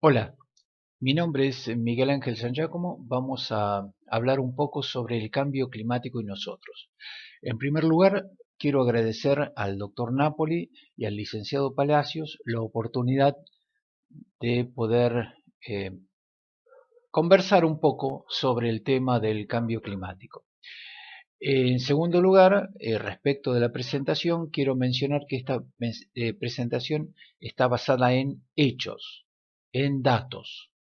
Hola, mi nombre es Miguel Ángel San Giacomo. Vamos a hablar un poco sobre el cambio climático y nosotros. En primer lugar, quiero agradecer al doctor Napoli y al licenciado Palacios la oportunidad de poder eh, conversar un poco sobre el tema del cambio climático. En segundo lugar, respecto de la presentación, quiero mencionar que esta presentación está basada en hechos, en datos.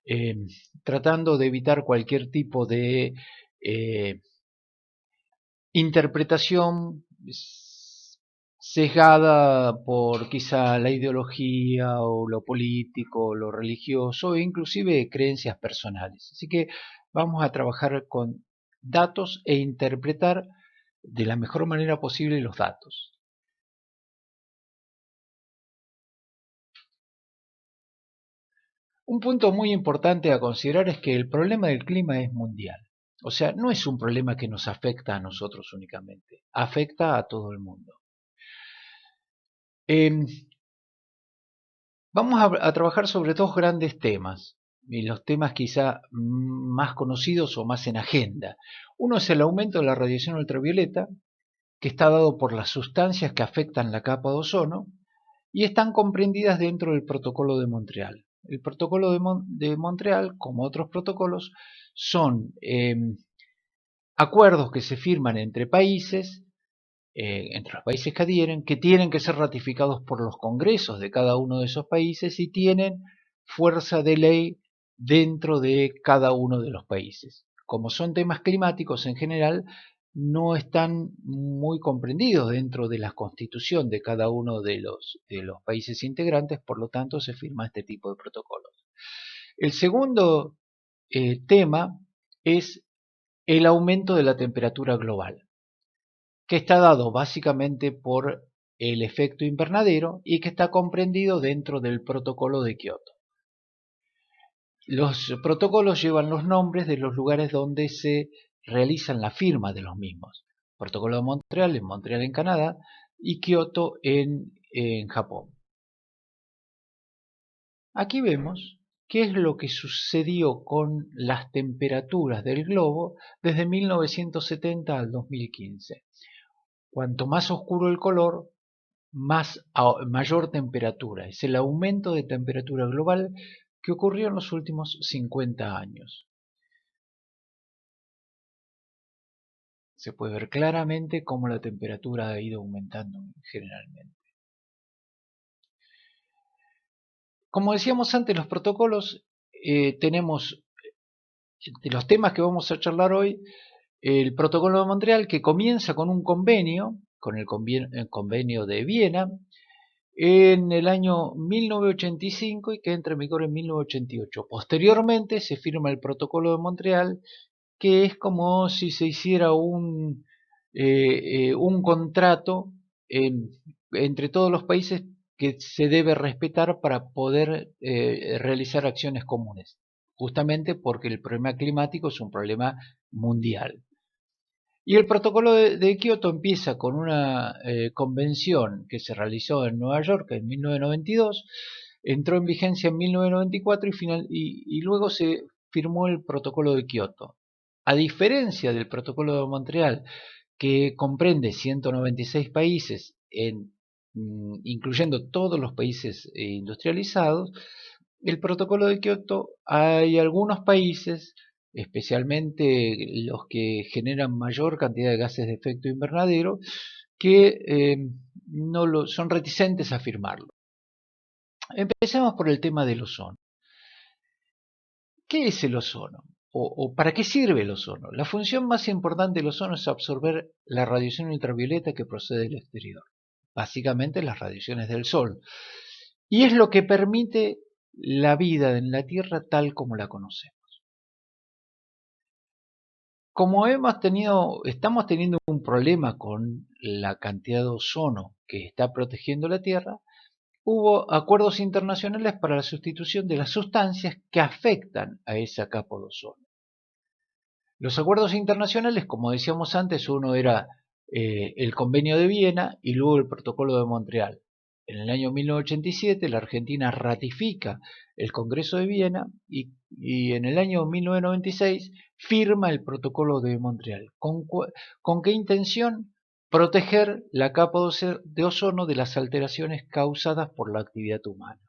eh, Tratando de evitar cualquier tipo de eh, interpretación sesgada por quizá la ideología o lo político, o lo religioso o inclusive creencias personales. Así que vamos a trabajar con datos e interpretar de la mejor manera posible los datos. Un punto muy importante a considerar es que el problema del clima es mundial. O sea, no es un problema que nos afecta a nosotros únicamente, afecta a todo el mundo. Eh, Vamos a trabajar sobre dos grandes temas, y los temas quizá más conocidos o más en agenda. Uno es el aumento de la radiación ultravioleta, que está dado por las sustancias que afectan la capa de ozono y están comprendidas dentro del Protocolo de Montreal. El Protocolo de Montreal, como otros protocolos, son acuerdos que se firman entre los países que adhieren, que tienen que ser ratificados por los congresos de cada uno de esos países y tienen fuerza de ley dentro de cada uno de los países. Como son temas climáticos en general, no están muy comprendidos dentro de la constitución de cada uno de los países integrantes, por lo tanto se firma este tipo de protocolos. El segundo tema es el aumento de la temperatura global, que está dado básicamente por el efecto invernadero y que está comprendido dentro del protocolo de Kioto. Los protocolos llevan los nombres de los lugares donde se realizan la firma de los mismos. Protocolo de Montreal en Canadá y Kioto en Japón. Aquí vemos qué es lo que sucedió con las temperaturas del globo desde 1970 al 2015. Cuanto más oscuro el color, mayor temperatura. Es el aumento de temperatura global que ocurrió en los últimos 50 años. Se puede ver claramente cómo la temperatura ha ido aumentando generalmente. Como decíamos antes, los protocolos, tenemos de los temas que vamos a charlar hoy, el protocolo de Montreal, que comienza con un convenio, con el convenio de Viena, en el año 1985 y que entra en vigor en 1988. Posteriormente se firma el Protocolo de Montreal, que es como si se hiciera un contrato entre todos los países que se debe respetar para poder realizar acciones comunes, justamente porque el problema climático es un problema mundial. Y el protocolo de Kioto empieza con una convención que se realizó en Nueva York en 1992, entró en vigencia en 1994 y luego se firmó el protocolo de Kioto. A diferencia del protocolo de Montreal, que comprende 196 países, incluyendo todos los países industrializados, el protocolo de Kioto hay algunos países, especialmente los que generan mayor cantidad de gases de efecto invernadero, que son reticentes a firmarlo. Empecemos por el tema del ozono. ¿Qué es el ozono? ¿O para qué sirve el ozono? La función más importante del ozono es absorber la radiación ultravioleta que procede del exterior, básicamente las radiaciones del sol, y es lo que permite la vida en la Tierra tal como la conocemos. Como estamos teniendo un problema con la cantidad de ozono que está protegiendo la Tierra, hubo acuerdos internacionales para la sustitución de las sustancias que afectan a esa capa de ozono. Los acuerdos internacionales, como decíamos antes, uno era el Convenio de Viena y luego el Protocolo de Montreal. En el año 1987 la Argentina ratifica el Congreso de Viena y en el año 1996 firma el Protocolo de Montreal. ¿Con qué intención? Proteger la capa de ozono de las alteraciones causadas por la actividad humana.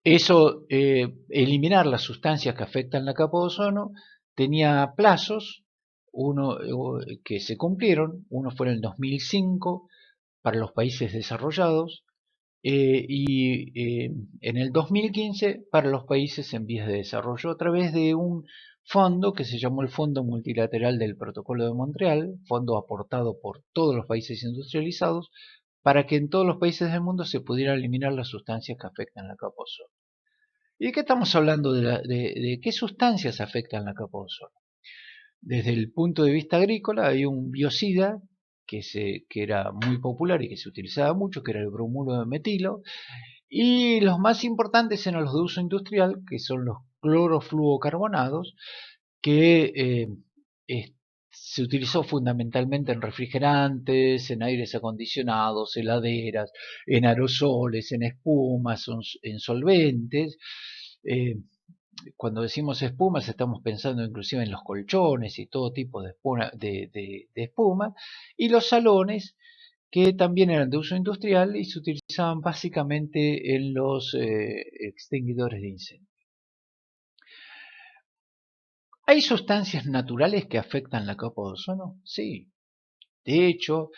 Eso, eliminar las sustancias que afectan la capa de ozono, tenía plazos, uno que se cumplieron, uno fue en el 2005 para los países desarrollados y en el 2015 para los países en vías de desarrollo a través de un fondo que se llamó el Fondo Multilateral del Protocolo de Montreal, fondo aportado por todos los países industrializados, para que en todos los países del mundo se pudieran eliminar las sustancias que afectan la capa de ozono. ¿Y de qué estamos hablando? De qué sustancias afectan la capa de ozono. Desde el punto de vista agrícola hay un biocida que era muy popular y que se utilizaba mucho, que era el bromuro de metilo, y los más importantes eran los de uso industrial, que son los clorofluocarbonados, que se utilizó fundamentalmente en refrigerantes, en aires acondicionados, heladeras, en aerosoles, en espumas, en solventes. Cuando decimos espumas estamos pensando inclusive en los colchones y todo tipo de espuma, y los salones que también eran de uso industrial y se utilizaban básicamente en los extinguidores de incendios. ¿Hay sustancias naturales que afectan la capa de ozono? Sí. De hecho,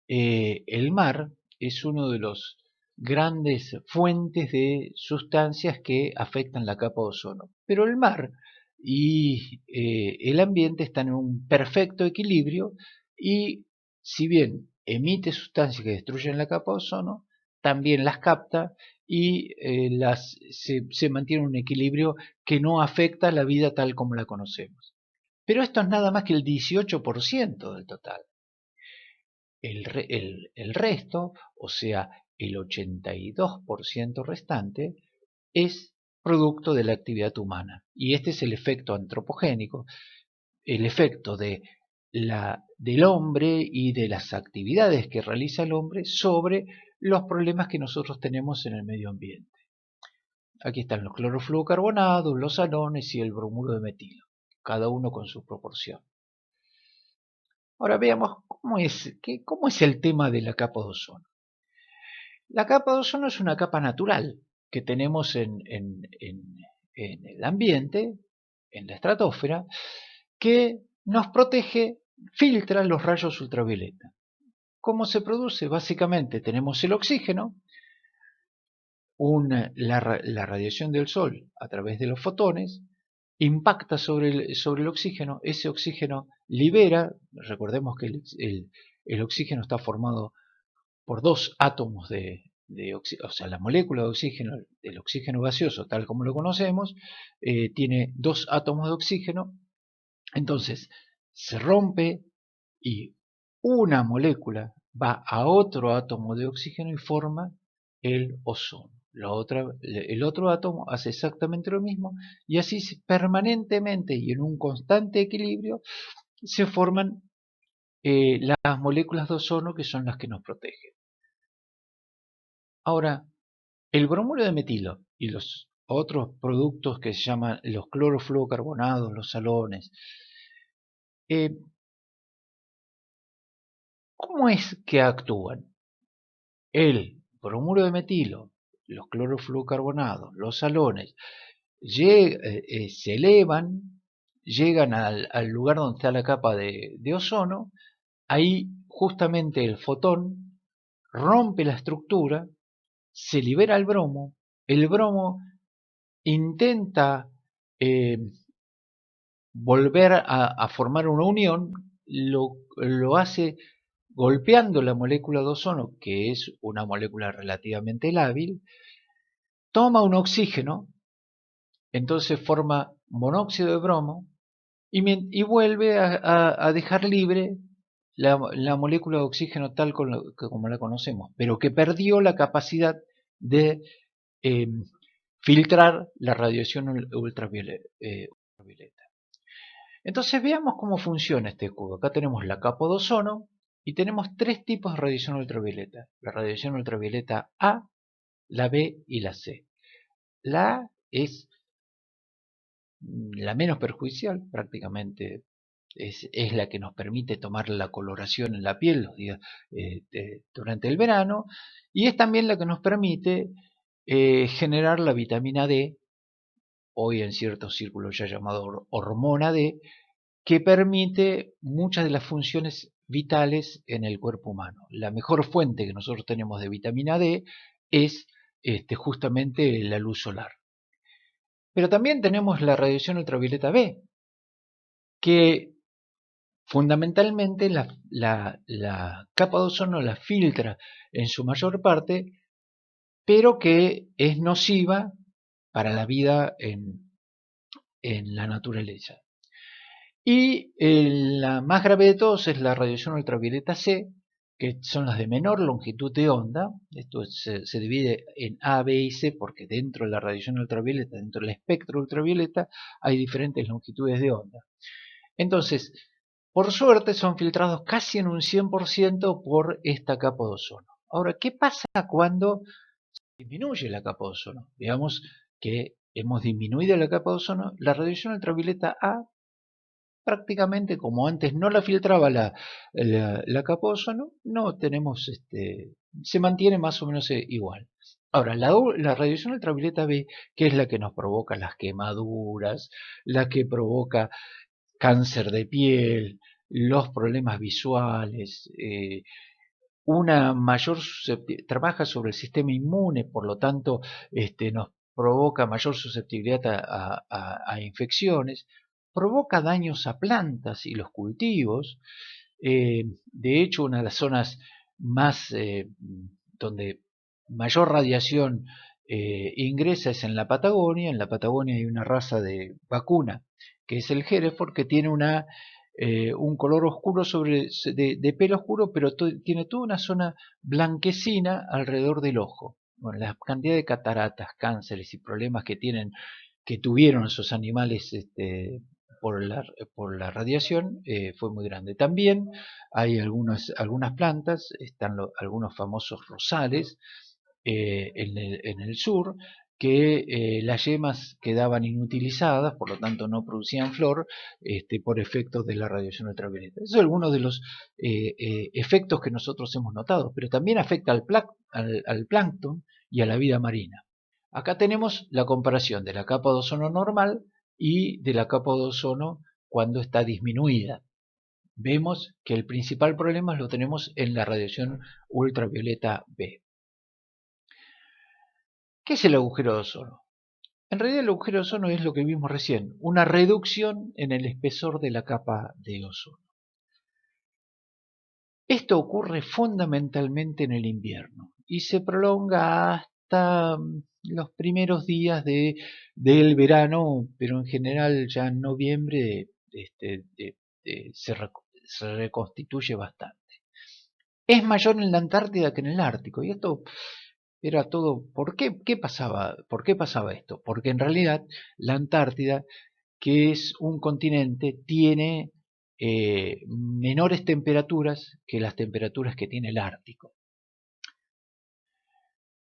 el mar es uno de los grandes fuentes de sustancias que afectan la capa de ozono. Pero el mar y el ambiente están en un perfecto equilibrio y si bien emite sustancias que destruyen la capa de ozono, también las capta y se mantiene un equilibrio que no afecta la vida tal como la conocemos. Pero esto es nada más que el 18% del total. El resto, o sea, el 82% restante, es producto de la actividad humana. Y este es el efecto antropogénico, el efecto del hombre y de las actividades que realiza el hombre sobre los problemas que nosotros tenemos en el medio ambiente. Aquí están los clorofluorocarbonados, los halones y el bromuro de metilo, cada uno con su proporción. Ahora veamos cómo es el tema de la capa de ozono. La capa de ozono es una capa natural que tenemos en el ambiente, en la estratosfera, que nos protege, filtra los rayos ultravioleta. ¿Cómo se produce? Básicamente tenemos el oxígeno, la radiación del sol a través de los fotones, impacta sobre el oxígeno, ese oxígeno libera, recordemos que el oxígeno está formado por dos átomos de oxígeno, o sea, la molécula de oxígeno, el oxígeno gaseoso tal como lo conocemos, tiene dos átomos de oxígeno, entonces se rompe y una molécula va a otro átomo de oxígeno y forma el ozono. El otro átomo hace exactamente lo mismo y así permanentemente y en un constante equilibrio se forman las moléculas de ozono que son las que nos protegen. Ahora, el bromuro de metilo y los otros productos que se llaman los clorofluorocarbonados, los halones, ¿cómo es que actúan? El bromuro de metilo, los clorofluorocarbonados, los halones, se elevan, llegan al lugar donde está la capa de ozono, ahí justamente el fotón rompe la estructura, se libera el bromo intenta volver a formar una unión, lo hace golpeando la molécula de ozono, que es una molécula relativamente lábil, toma un oxígeno, entonces forma monóxido de bromo y vuelve a dejar libre la molécula de oxígeno tal como la conocemos, pero que perdió la capacidad de filtrar la radiación ultravioleta. Entonces veamos cómo funciona este cubo. Acá tenemos la capa de ozono Y tenemos tres tipos de radiación ultravioleta. La radiación ultravioleta A, la B y la C. La A es la menos perjudicial, prácticamente es la que nos permite tomar la coloración en la piel los días, durante el verano, y es también la que nos permite generar la vitamina D, hoy en ciertos círculos ya llamado hormona D, que permite muchas de las funciones vitales en el cuerpo humano. La mejor fuente que nosotros tenemos de vitamina D es justamente la luz solar. Pero también tenemos la radiación ultravioleta B, que fundamentalmente la capa de ozono la filtra en su mayor parte, pero que es nociva para la vida en la naturaleza. Y la más grave de todos es la radiación ultravioleta C, que son las de menor longitud de onda. Esto se divide en A, B y C porque dentro de la radiación ultravioleta, dentro del espectro ultravioleta, hay diferentes longitudes de onda. Entonces, por suerte son filtrados casi en un 100% por esta capa de ozono. Ahora, ¿qué pasa cuando disminuye la capa de ozono? Veamos que hemos disminuido la capa de ozono. La radiación ultravioleta A, prácticamente como antes no la filtraba la capa de ozono, no tenemos, se mantiene más o menos igual. Ahora, la radiación ultravioleta B, que es la que nos provoca las quemaduras, la que provoca cáncer de piel, los problemas visuales, una mayor trabaja sobre el sistema inmune, por lo tanto nos provoca mayor susceptibilidad a infecciones, provoca daños a plantas y los cultivos. De hecho, una de las zonas más donde mayor radiación ingresa es en la Patagonia. En la Patagonia hay una raza de vacuna que es el Hereford, que tiene un color oscuro de pelo oscuro, pero tiene toda una zona blanquecina alrededor del ojo. Bueno, la cantidad de cataratas, cánceres y problemas que tuvieron esos animales por la radiación fue muy grande. También hay algunas plantas, están algunos famosos rosales en el sur, que las yemas quedaban inutilizadas, por lo tanto no producían flor por efectos de la radiación ultravioleta. Eso es alguno de los efectos que nosotros hemos notado, pero también afecta al plancton y a la vida marina. Acá tenemos la comparación de la capa de ozono normal y de la capa de ozono cuando está disminuida. Vemos que el principal problema lo tenemos en la radiación ultravioleta B. ¿Qué es el agujero de ozono? En realidad el agujero de ozono es lo que vimos recién, una reducción en el espesor de la capa de ozono. Esto ocurre fundamentalmente en el invierno y se prolonga hasta los primeros días del verano, pero en general ya en noviembre se reconstituye bastante. Es mayor en la Antártida que en el Ártico, y esto era todo. ¿Por qué? ¿Por qué pasaba esto? Porque en realidad la Antártida, que es un continente, tiene menores temperaturas que las temperaturas que tiene el Ártico.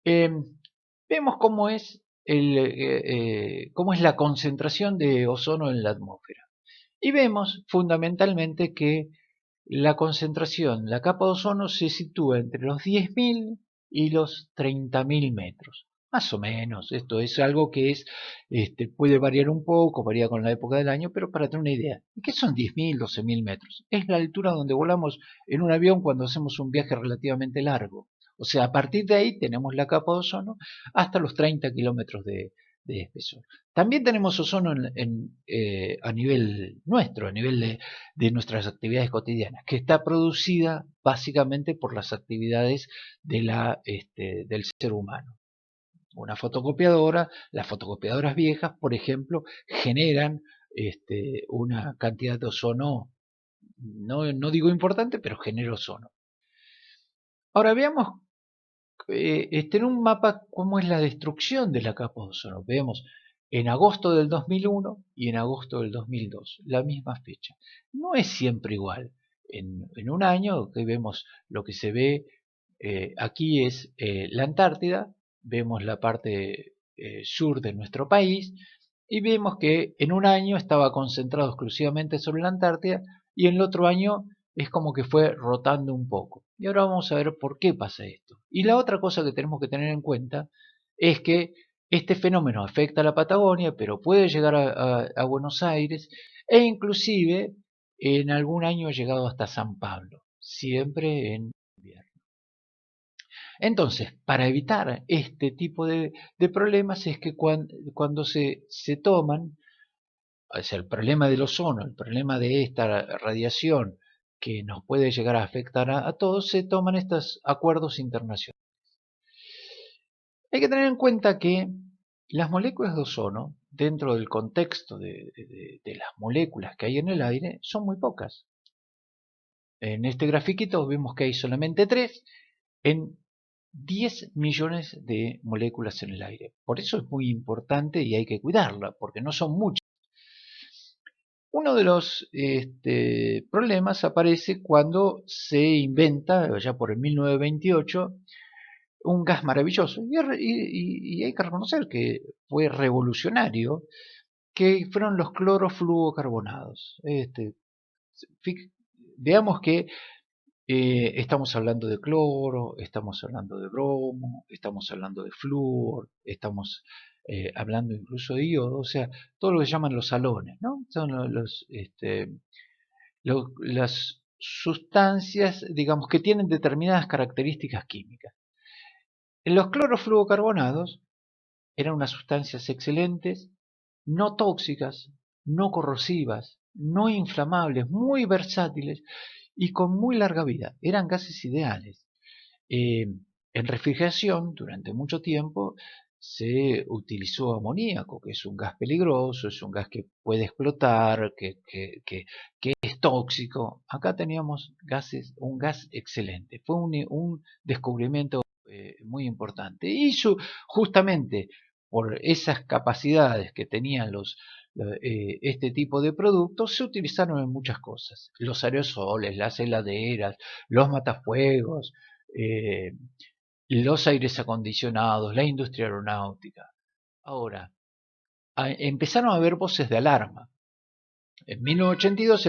Vemos cómo es la concentración de ozono en la atmósfera. Y vemos fundamentalmente que la concentración, la capa de ozono se sitúa entre los 10.000 y los 30.000 metros. Más o menos, esto es algo que puede variar un poco, varía con la época del año, pero para tener una idea. ¿Qué son 10.000, 12.000 metros? Es la altura donde volamos en un avión cuando hacemos un viaje relativamente largo. O sea, a partir de ahí tenemos la capa de ozono hasta los 30 kilómetros de espesor. También tenemos ozono a nivel nuestro, a nivel de nuestras actividades cotidianas, que está producida básicamente por las actividades del ser humano. Una fotocopiadora, las fotocopiadoras viejas, por ejemplo, generan una cantidad de ozono, no digo importante, pero genera ozono. Ahora veamos en un mapa cómo es la destrucción de la capa de ozono. Vemos en agosto del 2001 y en agosto del 2002, la misma fecha. No es siempre igual. en un año, que vemos lo que se ve aquí es la Antártida, vemos la parte sur de nuestro país y vemos que en un año estaba concentrado exclusivamente sobre la Antártida y en el otro año es como que fue rotando un poco. Y ahora vamos a ver por qué pasa esto. Y la otra cosa que tenemos que tener en cuenta es que este fenómeno afecta a la Patagonia, pero puede llegar a Buenos Aires e inclusive en algún año ha llegado hasta San Pablo, siempre en invierno. Entonces, para evitar este tipo de problemas es que cuando se toman, o sea, el problema del ozono, el problema de esta radiación que nos puede llegar a afectar a todos, se toman estos acuerdos internacionales. Hay que tener en cuenta que las moléculas de ozono, dentro del contexto de las moléculas que hay en el aire, son muy pocas. En este grafiquito vemos que hay solamente 3 en 10 millones de moléculas en el aire. Por eso es muy importante y hay que cuidarla, porque no son muchas. Uno de los problemas aparece cuando se inventa, ya por el 1928, un gas maravilloso. Y hay que reconocer que fue revolucionario, que fueron los clorofluorocarbonados. Veamos que estamos hablando de cloro, estamos hablando de bromo, estamos hablando de flúor, estamos hablando incluso de yodo, o sea, todo lo que llaman los halones, ¿no? Son las sustancias, digamos, que tienen determinadas características químicas. Los clorofluorocarbonados eran unas sustancias excelentes, no tóxicas, no corrosivas, no inflamables, muy versátiles y con muy larga vida. Eran gases ideales. En refrigeración, durante mucho tiempo, se utilizó amoníaco, que es un gas peligroso, es un gas que puede explotar, que es tóxico. Acá teníamos un gas excelente. Fue un descubrimiento muy importante. Y justamente por esas capacidades que tenían este tipo de productos, se utilizaron en muchas cosas. Los aerosoles, las heladeras, los matafuegos, eh, los aires acondicionados, la industria aeronáutica. Ahora, empezaron a haber voces de alarma. En 1982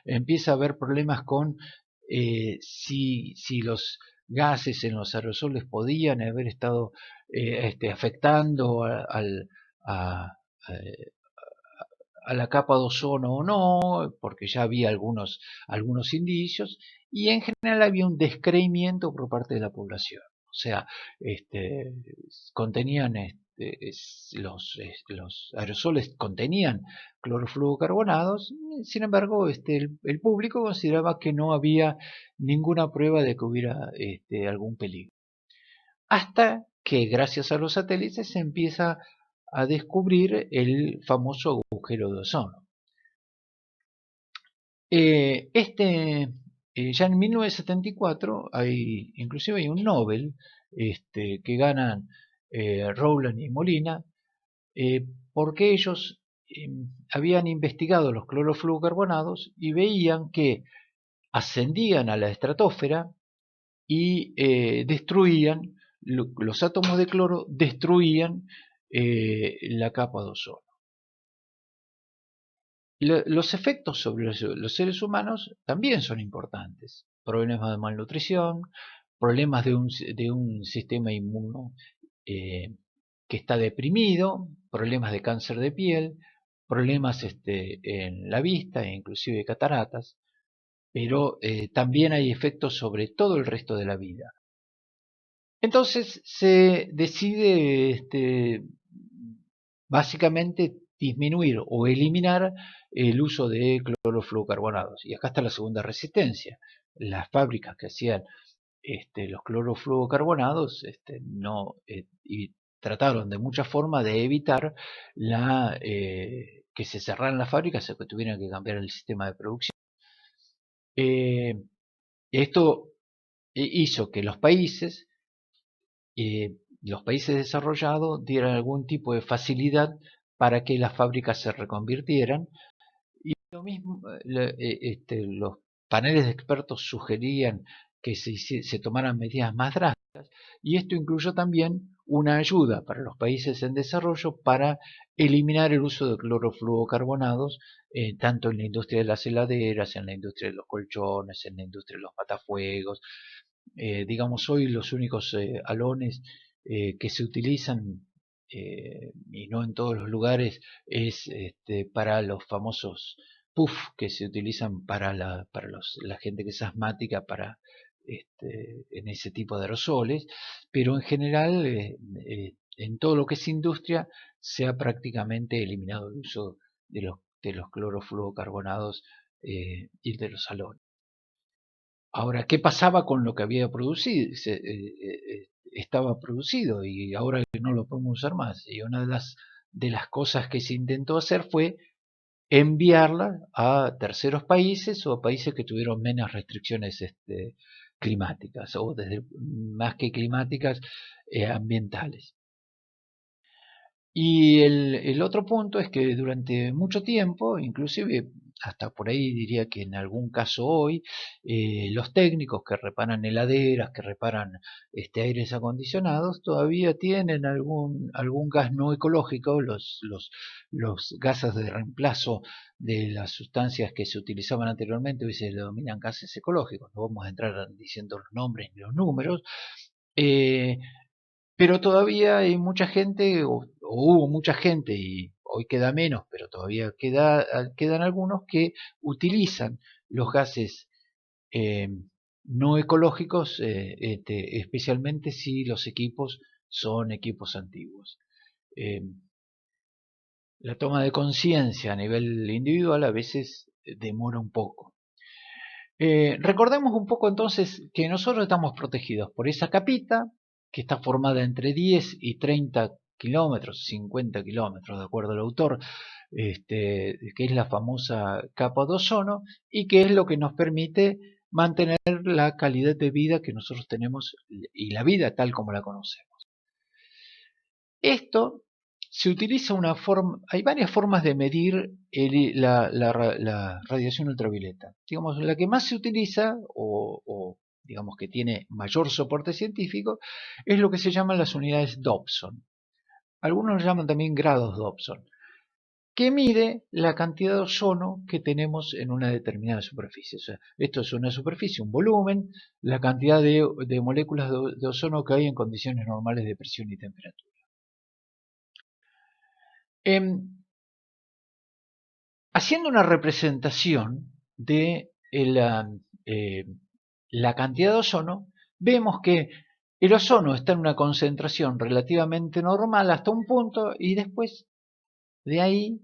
empieza a haber problemas con si los gases en los aerosoles podían haber estado afectando a, a la capa de ozono o no, porque ya había algunos indicios, y en general había un descreimiento por parte de la población. O sea, contenían los aerosoles contenían clorofluorocarbonados, sin embargo, el público consideraba que no había ninguna prueba de que hubiera algún peligro. Hasta que gracias a los satélites se empieza a descubrir el famoso agujero de ozono. Ya en 1974 inclusive hay un Nobel que ganan Rowland y Molina porque ellos habían investigado los clorofluorocarbonados y veían que ascendían a la estratosfera y destruían, los átomos de cloro destruían la capa de ozono. Los efectos sobre los seres humanos también son importantes. Problemas de malnutrición, problemas de un sistema inmuno que está deprimido, problemas de cáncer de piel, problemas en la vista e inclusive cataratas, pero también hay efectos sobre todo el resto de la vida. Entonces se decide básicamente disminuir o eliminar el uso de clorofluorocarbonados. Y acá está la segunda resistencia. Las fábricas que hacían los clorofluorocarbonados no, y trataron de muchas formas de evitar que se cerraran las fábricas o que tuvieran que cambiar el sistema de producción. Esto hizo que los países desarrollados dieran algún tipo de facilidad para que las fábricas se reconvirtieran y lo mismo los paneles de expertos sugerían que se tomaran medidas más drásticas, y esto incluyó también una ayuda para los países en desarrollo para eliminar el uso de clorofluorocarbonados, tanto en la industria de las heladeras, en la industria de los colchones, en la industria de los matafuegos. Digamos, hoy los únicos halones que se utilizan, y no en todos los lugares, es para los famosos puff que se utilizan para la gente que es asmática, en ese tipo de aerosoles, pero en general, en todo lo que es industria, se ha prácticamente eliminado el uso de los clorofluorocarbonados y de los halones. Ahora, ¿qué pasaba con lo que había producido? Estaba producido y ahora no lo podemos usar más. Y una de las cosas que se intentó hacer fue enviarla a terceros países o a países que tuvieron menos restricciones climáticas, o más que climáticas, ambientales. Y el otro punto es que durante mucho tiempo, inclusive hasta por ahí diría que en algún caso hoy, los técnicos que reparan heladeras, que reparan aires acondicionados, todavía tienen algún gas no ecológico, los gases de reemplazo de las sustancias que se utilizaban anteriormente. Hoy se denominan gases ecológicos, no vamos a entrar diciendo los nombres ni los números. Pero todavía hay mucha gente, o hubo mucha gente, y hoy queda menos, pero todavía quedan algunos que utilizan los gases eh, no ecológicos, especialmente si los equipos son equipos antiguos. Eh, la toma de conciencia a nivel individual a veces demora un poco. Recordemos un poco entonces que nosotros estamos protegidos por esa capita, que está formada entre 10 y 30 kilómetros, 50 kilómetros de acuerdo al autor, que es la famosa capa de ozono, y que es lo que nos permite mantener la calidad de vida que nosotros tenemos y la vida tal como la conocemos. Esto se utiliza hay varias formas de medir la radiación ultravioleta. Digamos, la que más se utiliza, o digamos que tiene mayor soporte científico, es lo que se llaman las unidades Dobson. Algunos lo llaman también grados Dobson, que mide la cantidad de ozono que tenemos en una determinada superficie. O sea, esto es una superficie, un volumen, la cantidad de moléculas de ozono que hay en condiciones normales de presión y temperatura. Haciendo una representación de la cantidad de ozono, vemos que el ozono está en una concentración relativamente normal hasta un punto, y después de ahí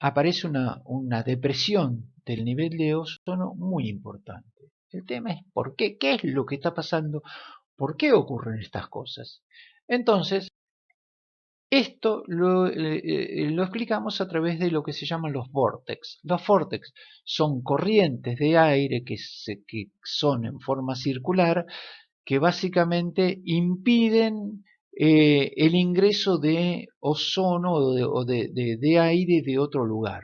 aparece una depresión del nivel de ozono muy importante. El tema es ¿por qué? ¿Qué es lo que está pasando? ¿Por qué ocurren estas cosas? Entonces, esto lo explicamos a través de lo que se llaman los vórtex. Los vórtex son corrientes de aire que son en forma circular, que básicamente impiden el ingreso de ozono o de aire de otro lugar.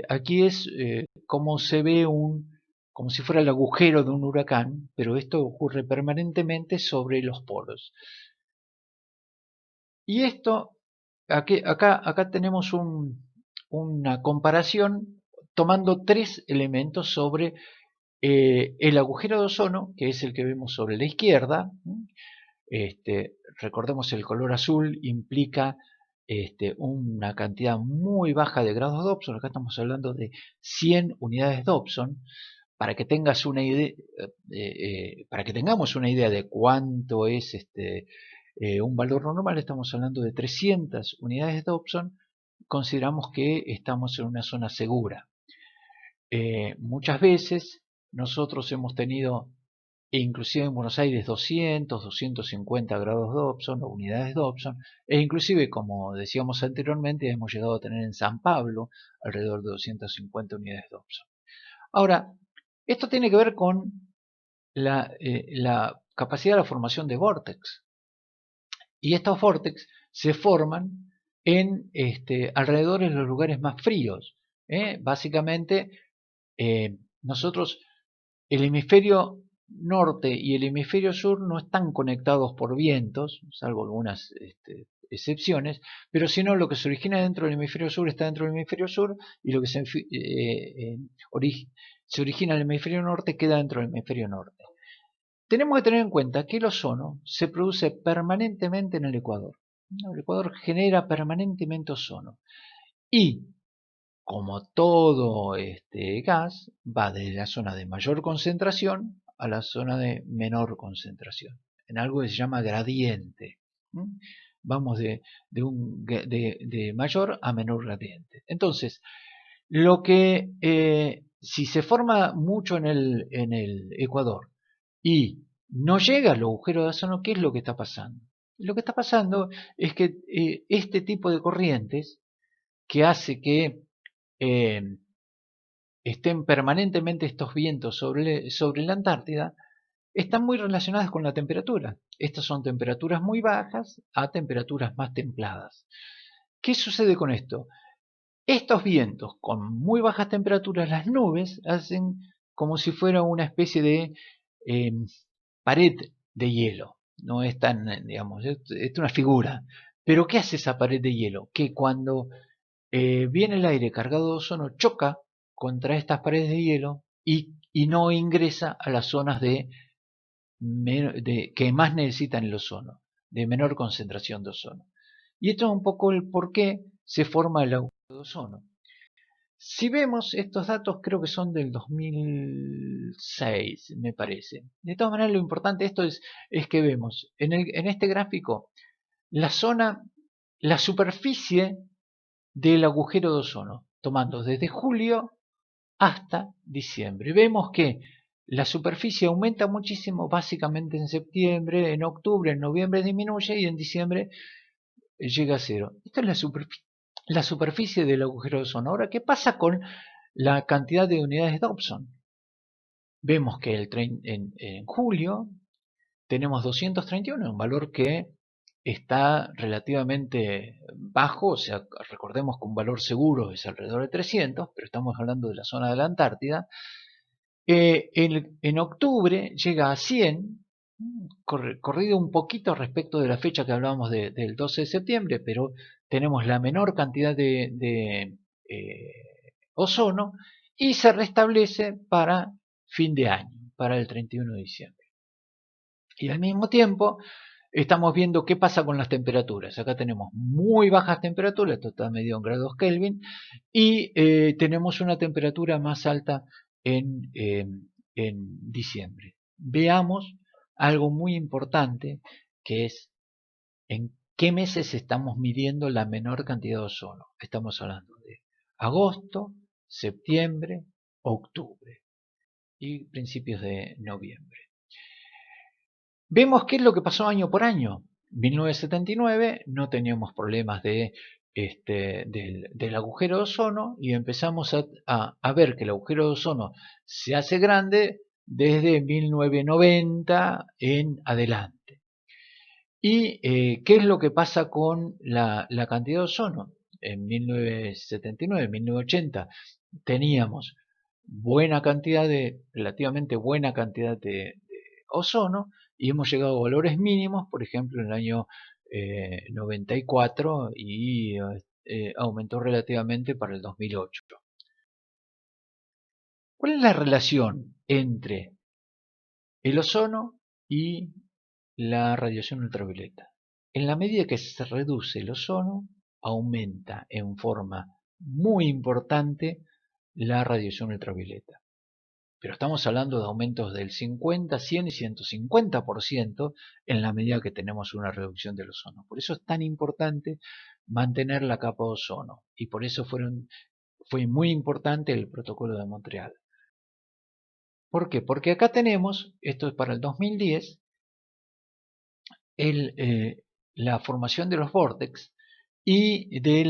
Aquí es como se ve como si fuera el agujero de un huracán, pero esto ocurre permanentemente sobre los polos. Y esto, acá tenemos una comparación tomando tres elementos sobre el agujero de ozono, que es el que vemos sobre la izquierda. Recordemos, el color azul implica una cantidad muy baja de grados Dobson. Acá estamos hablando de 100 unidades Dobson. Para que tengas una idea, para que tengamos una idea de cuánto es un valor normal, estamos hablando de 300 unidades de Dobson. Consideramos que estamos en una zona segura. Muchas veces nosotros hemos tenido, inclusive en Buenos Aires, 200, 250 grados Dobson o unidades Dobson, e inclusive, como decíamos anteriormente, hemos llegado a tener en San Pablo alrededor de 250 unidades Dobson. Ahora, esto tiene que ver con la capacidad de la formación de vórtex. Y estos vórtex se forman alrededor de los lugares más fríos. Básicamente, nosotros, el hemisferio norte y el hemisferio sur no están conectados por vientos, salvo algunas excepciones, pero si no, lo que se origina dentro del hemisferio sur está dentro del hemisferio sur, y lo que se origina en el hemisferio norte queda dentro del hemisferio norte. Tenemos que tener en cuenta que el ozono se produce permanentemente en el Ecuador. El Ecuador genera permanentemente ozono. Y como todo gas, va de la zona de mayor concentración a la zona de menor concentración, en algo que se llama gradiente. Vamos de mayor a menor gradiente. Entonces, lo que si se forma mucho en el Ecuador y no llega al agujero de ozono, ¿qué es lo que está pasando? Lo que está pasando es que este tipo de corrientes que hace que estén permanentemente estos vientos sobre la Antártida, están muy relacionadas con la temperatura. Estas son temperaturas muy bajas a temperaturas más templadas. ¿Qué sucede con esto? Estos vientos con muy bajas temperaturas, las nubes, hacen como si fuera una especie de pared de hielo. No es tan, digamos, es una figura. Pero ¿qué hace esa pared de hielo? Que cuando viene el aire cargado de ozono, choca contra estas paredes de hielo y no ingresa a las zonas que más necesitan el ozono, de menor concentración de ozono. Y esto es un poco el por qué se forma el agujero de ozono. Si vemos estos datos, creo que son del 2006, me parece. De todas maneras, lo importante de esto es que vemos en este gráfico la superficie del agujero de ozono, tomando desde julio hasta diciembre. Vemos que la superficie aumenta muchísimo, básicamente en septiembre, en octubre, en noviembre disminuye y en diciembre llega a cero. Esta es la superficie del agujero de ozono. Ahora, ¿qué pasa con la cantidad de unidades Dobson? Vemos que en julio tenemos 231, un valor que está relativamente bajo, o sea, recordemos que un valor seguro es alrededor de 300, pero estamos hablando de la zona de la Antártida. En octubre llega a 100, corrido un poquito respecto de la fecha que hablábamos del 12 de septiembre, pero tenemos la menor cantidad de ozono y se restablece para fin de año, para el 31 de diciembre. Y al mismo tiempo estamos viendo qué pasa con las temperaturas. Acá tenemos muy bajas temperaturas, esto está medido en grados Kelvin, y tenemos una temperatura más alta en diciembre. Veamos algo muy importante, que es en qué meses estamos midiendo la menor cantidad de ozono. Estamos hablando de agosto, septiembre, octubre y principios de noviembre. Vemos qué es lo que pasó año por año. 1979 no teníamos problemas del agujero de ozono y empezamos a ver que el agujero de ozono se hace grande desde 1990 en adelante. ¿Y qué es lo que pasa con la cantidad de ozono? En 1979, 1980 teníamos relativamente buena cantidad de ozono, y hemos llegado a valores mínimos, por ejemplo en el año 94, y aumentó relativamente para el 2008. ¿Cuál es la relación entre el ozono y la radiación ultravioleta? En la medida que se reduce el ozono, aumenta en forma muy importante la radiación ultravioleta. Pero estamos hablando de aumentos del 50, 100 y 150% en la medida que tenemos una reducción del ozono. Por eso es tan importante mantener la capa de ozono, y por eso fue muy importante el protocolo de Montreal. ¿Por qué? Porque acá tenemos, esto es para el 2010, la formación de los vórtex y de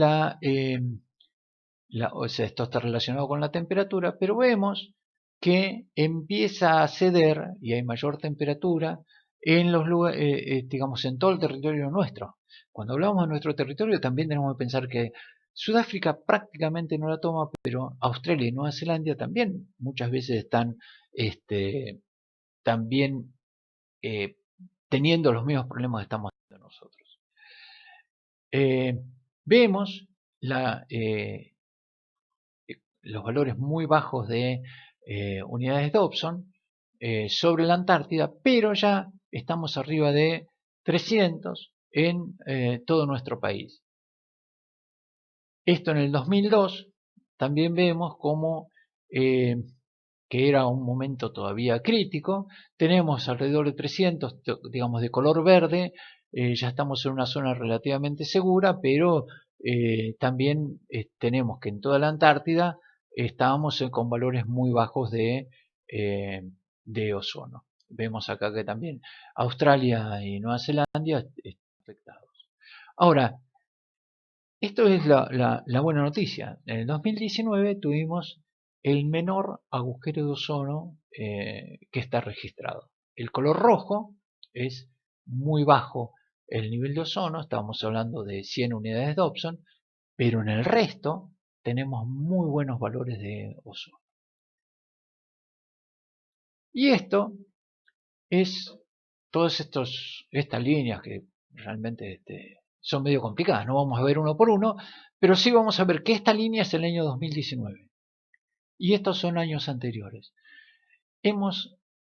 o sea, esto está relacionado con la temperatura, pero vemos que empieza a ceder y hay mayor temperatura en los lugares, digamos, en todo el territorio nuestro. Cuando hablamos de nuestro territorio también tenemos que pensar que Sudáfrica prácticamente no la toma, pero Australia y Nueva Zelanda también muchas veces están también eh, teniendo los mismos problemas que estamos teniendo nosotros. Vemos los valores muy bajos de unidades Dobson sobre la Antártida, pero ya estamos arriba de 300 en todo nuestro país. Esto en el 2002 también vemos como que era un momento todavía crítico, tenemos alrededor de 300, digamos de color verde, ya estamos en una zona relativamente segura, pero también tenemos que en toda la Antártida estábamos con valores muy bajos de ozono. Vemos acá que también Australia y Nueva Zelanda están afectados. Ahora, esto es la buena noticia. En el 2019 tuvimos el menor agujero de ozono que está registrado. El color rojo es muy bajo el nivel de ozono, estamos hablando de 100 unidades Dobson, pero en el resto tenemos muy buenos valores de ozono. Y esto es todas estas líneas que realmente son medio complicadas, no vamos a ver uno por uno, pero sí vamos a ver que esta línea es el año 2019 y estos son años anteriores.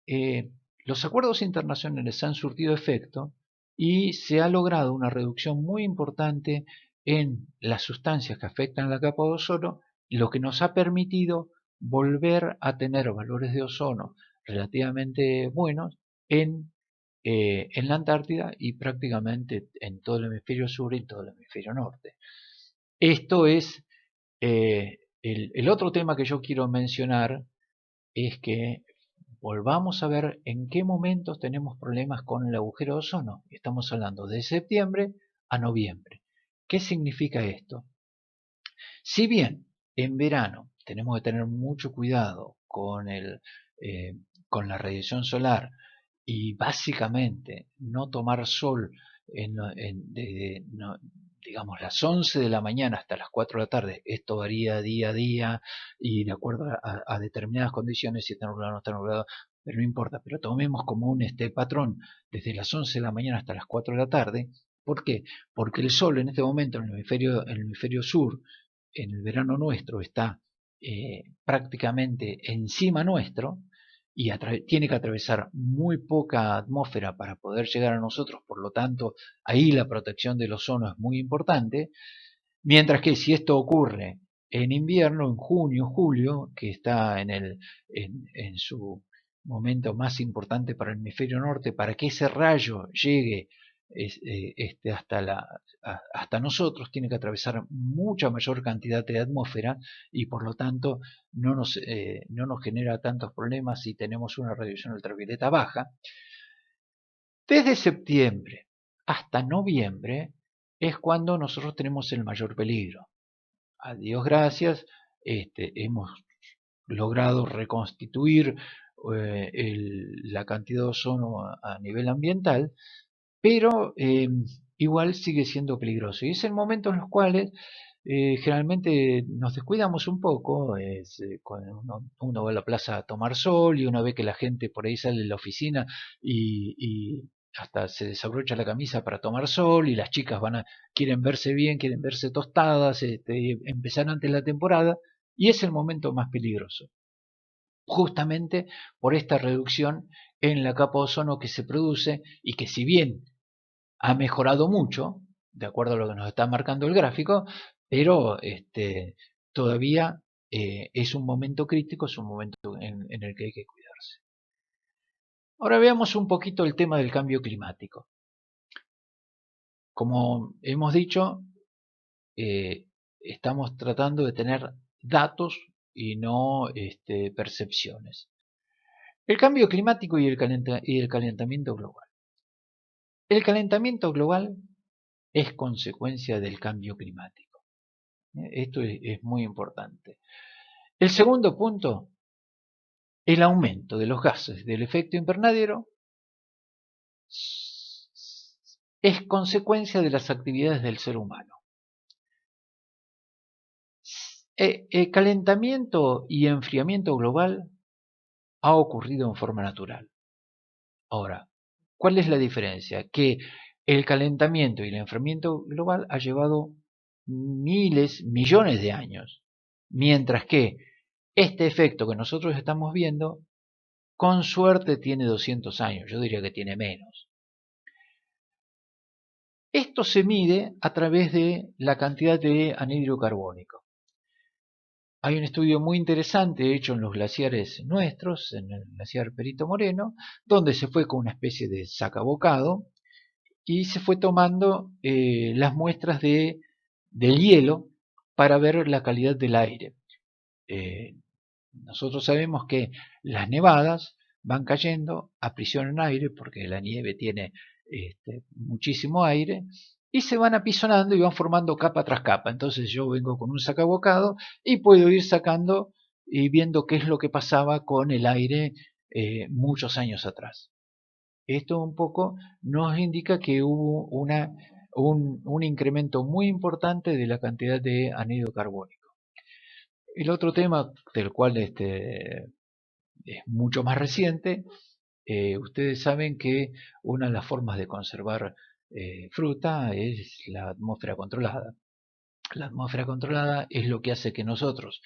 Eh, los acuerdos internacionales han surtido efecto y se ha logrado una reducción muy importante en las sustancias que afectan la capa de ozono, lo que nos ha permitido volver a tener valores de ozono relativamente buenos en la Antártida y prácticamente en todo el hemisferio sur y en todo el hemisferio norte. Esto es el otro tema que yo quiero mencionar, es que volvamos a ver en qué momentos tenemos problemas con el agujero de ozono. Estamos hablando de septiembre a noviembre. ¿Qué significa esto? Si bien en verano tenemos que tener mucho cuidado con la radiación solar y básicamente no tomar sol digamos las 11 de la mañana hasta las 4 de la tarde, esto varía día a día y de acuerdo a determinadas condiciones, si está nublado o no está nublado, pero no importa, pero tomemos como un patrón desde las 11 de la mañana hasta las 4 de la tarde. ¿Por qué? Porque el sol en este momento en el hemisferio sur, en el verano nuestro, está prácticamente encima nuestro y tiene que atravesar muy poca atmósfera para poder llegar a nosotros, por lo tanto ahí la protección del ozono es muy importante, mientras que si esto ocurre en invierno, en junio, julio, que está en su momento más importante para el hemisferio norte, para que ese rayo llegue hasta nosotros, tiene que atravesar mucha mayor cantidad de atmósfera y por lo tanto no nos genera tantos problemas si tenemos una radiación ultravioleta baja. Desde septiembre hasta noviembre es cuando nosotros tenemos el mayor peligro. A Dios gracias, hemos logrado reconstituir la cantidad de ozono a nivel ambiental, pero igual sigue siendo peligroso. Y es el momento en los cuales generalmente nos descuidamos un poco, cuando uno va a la plaza a tomar sol y uno ve que la gente por ahí sale de la oficina y hasta se desabrocha la camisa para tomar sol y las chicas quieren verse bien, quieren verse tostadas, empezar antes la temporada y es el momento más peligroso. Justamente por esta reducción en la capa de ozono que se produce y que si bien ha mejorado mucho, de acuerdo a lo que nos está marcando el gráfico, pero todavía es un momento crítico, es un momento en el que hay que cuidarse. Ahora veamos un poquito el tema del cambio climático. Como hemos dicho, estamos tratando de tener datos y no percepciones. El cambio climático y el calentamiento global. El calentamiento global es consecuencia del cambio climático. Esto es muy importante. El segundo punto, el aumento de los gases del efecto invernadero es consecuencia de las actividades del ser humano. Calentamiento y enfriamiento global ha ocurrido en forma natural. Ahora, ¿cuál es la diferencia? Que el calentamiento y el enfriamiento global ha llevado miles, millones de años, mientras que este efecto que nosotros estamos viendo, con suerte tiene 200 años, yo diría que tiene menos. Esto se mide a través de la cantidad de anhídrido carbónico. Hay un estudio muy interesante hecho en los glaciares nuestros, en el glaciar Perito Moreno, donde se fue con una especie de sacabocado y se fue tomando las muestras del hielo para ver la calidad del aire. Nosotros sabemos que las nevadas van cayendo, aprisionan aire porque la nieve tiene muchísimo aire y se van apisonando y van formando capa tras capa. Entonces yo vengo con un sacabocado y puedo ir sacando y viendo qué es lo que pasaba con el aire muchos años atrás. Esto un poco nos indica que hubo un incremento muy importante de la cantidad de anhídrido carbónico. El otro tema del cual es mucho más reciente, ustedes saben que una de las formas de conservar fruta es la atmósfera controlada. La atmósfera controlada es lo que hace que nosotros